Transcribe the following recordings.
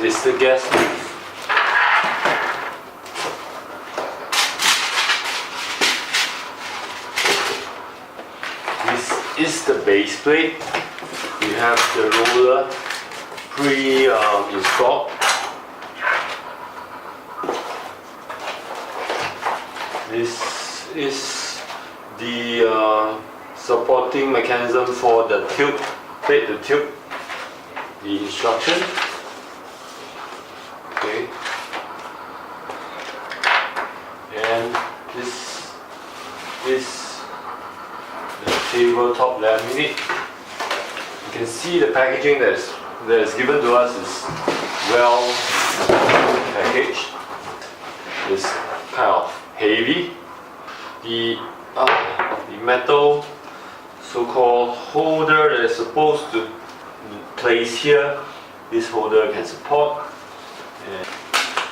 is the gas leaf. This is the base plate. We have the roller pre-installed. This is the supporting mechanism for the tube, plate to tube, the instruction. Okay. And this is the tabletop laminate. You can see the packaging that is given to us is well packaged. It's kind of heavy. The metal so-called holder that is supposed to place here, this holder can support. And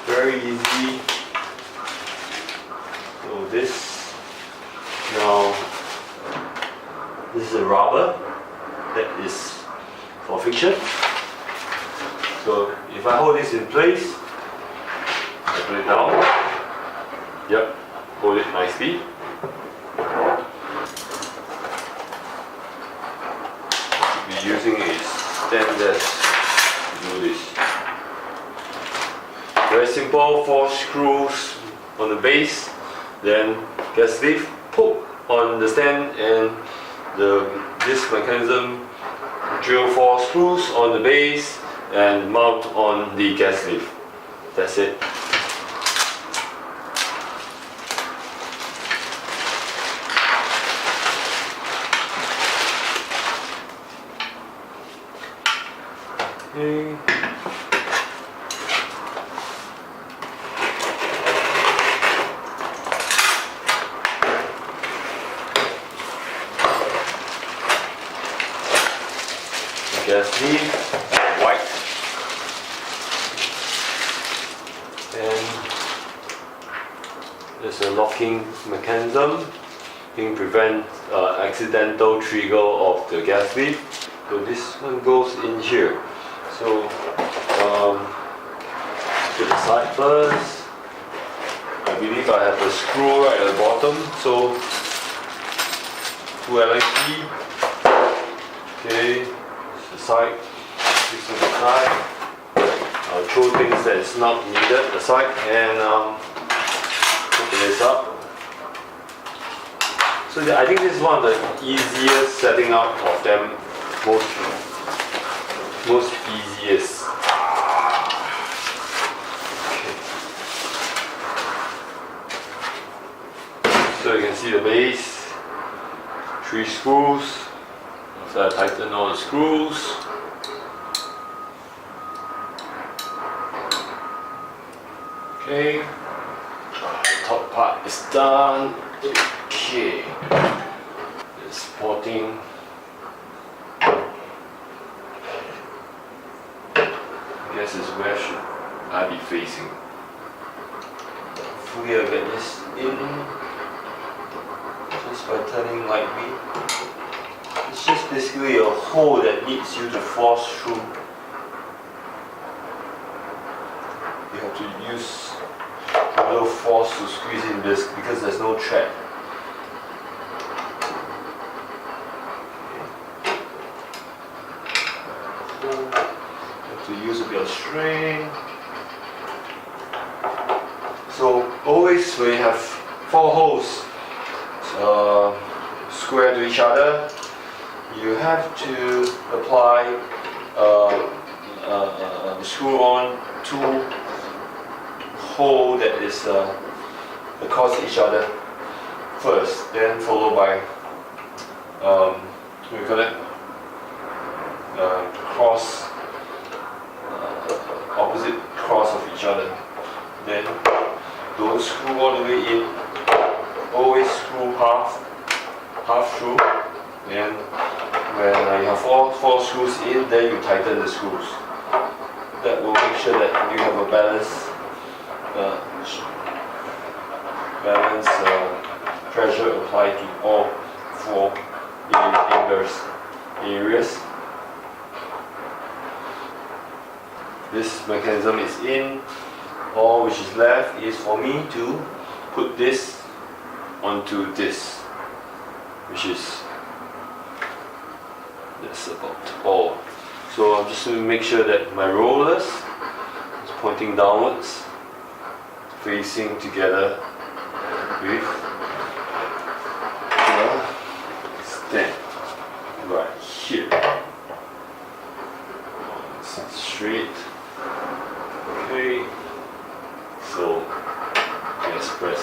very easy. So this is a rubber that is for friction. So if I hold this in place, I put it down. Yep, hold it nicely. We'll be using a standard to do this. Very simple, 4 screws on the base, then gas leaf, pull on the stand, and this mechanism drill 4 screws on the base and mount on the gas leaf. That's it. Okay. Gas leaf, white, and there's a locking mechanism to prevent accidental trigger of the gas leaf. So this one goes in here. So to the side first. I believe I have a screw right at the bottom. So 2 LXD. Okay. The side, this is the side. I'll throw things that is not needed aside and open this up. So I think this is one of the easiest setting up of them, most easiest. Okay. So you can see the base, 3 screws. So I tighten all the screws. Okay, the top part is done. Okay, the supporting. I guess is where should I be facing. Hopefully I'll get this in just by turning lightly. It's just basically a hole that needs you to force through. You have to use a little force to squeeze in this because there's no thread. You have to use a bit of string. So always we have 4 holes square to each other. You have to apply screw on 2 holes that is across each other first, then followed by we call it cross, opposite cross of each other. Then don't screw all the way in. Always screw half through. And when you have 4 screws in, then you tighten the screws. That will make sure that you have a balanced pressure applied to all 4 inverse areas. this mechanism is in. All which is left is for me to put this onto this, which is, that's about all. So I'm just going to make sure that my rollers is pointing downwards, facing together with the stand right here. It's straight. Okay. So let's press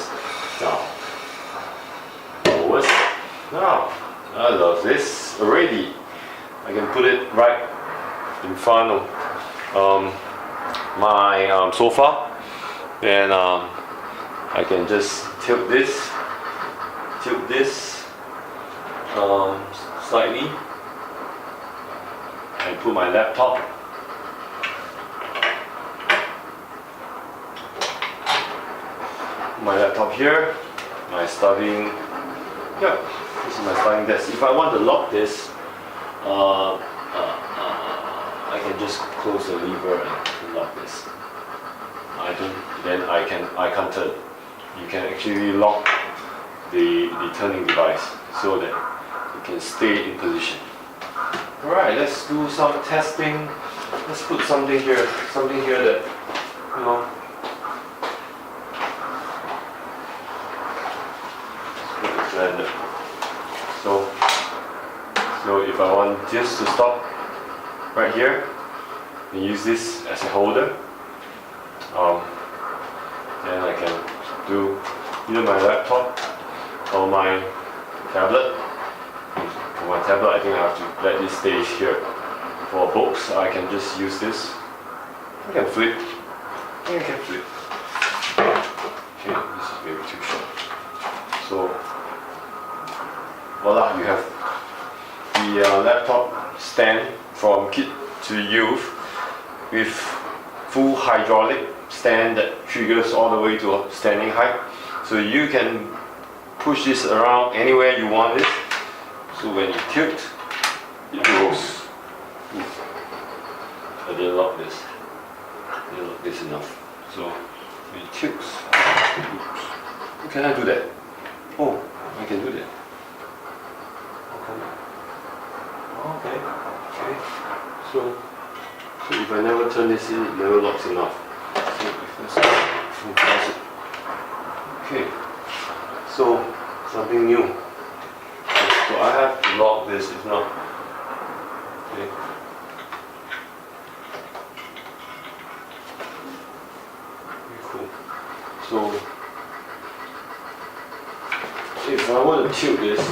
down. Forwards. Now, I love this already. I can put it right in front of my sofa, and I can just tilt this slightly, and put my laptop here, my studying, yeah, this is my studying desk. If I want to lock this, I can just close the lever and lock this. Then I can't turn. You can actually lock the turning device so that it can stay in position. Alright, let's do some testing. Let's put something here that, you know, so if I want this to stop right here, I use this as a holder. Then I can do either my laptop or my tablet. For my tablet, I think I have to let this stay here. For books, I can just use this. I can flip. Okay, this is maybe too short. So, voila, you have the laptop stand from Kid2Youth with full hydraulic stand that triggers all the way to standing height. So you can push this around anywhere you want it. So when you tilt, it goes. I didn't lock this. I didn't lock this enough. So when it tilts, how can I do that? Oh, I can do that. Okay. So if I never turn this in, it never locks enough. So if I press it. Okay. So something new. So I have to lock this, if not. Okay. Very cool. So if I want to tilt this,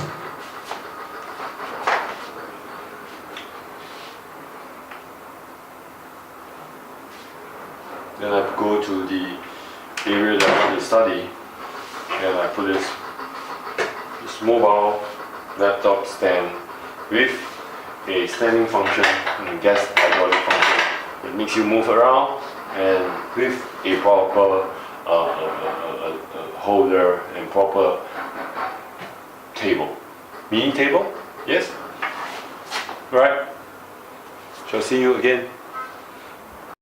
then I go to the area that I want to study, and I put this mobile laptop stand with a standing function and gas hydraulic function. It makes you move around, and with a proper holder and proper table. Mini table? Yes? Alright. Shall see you again.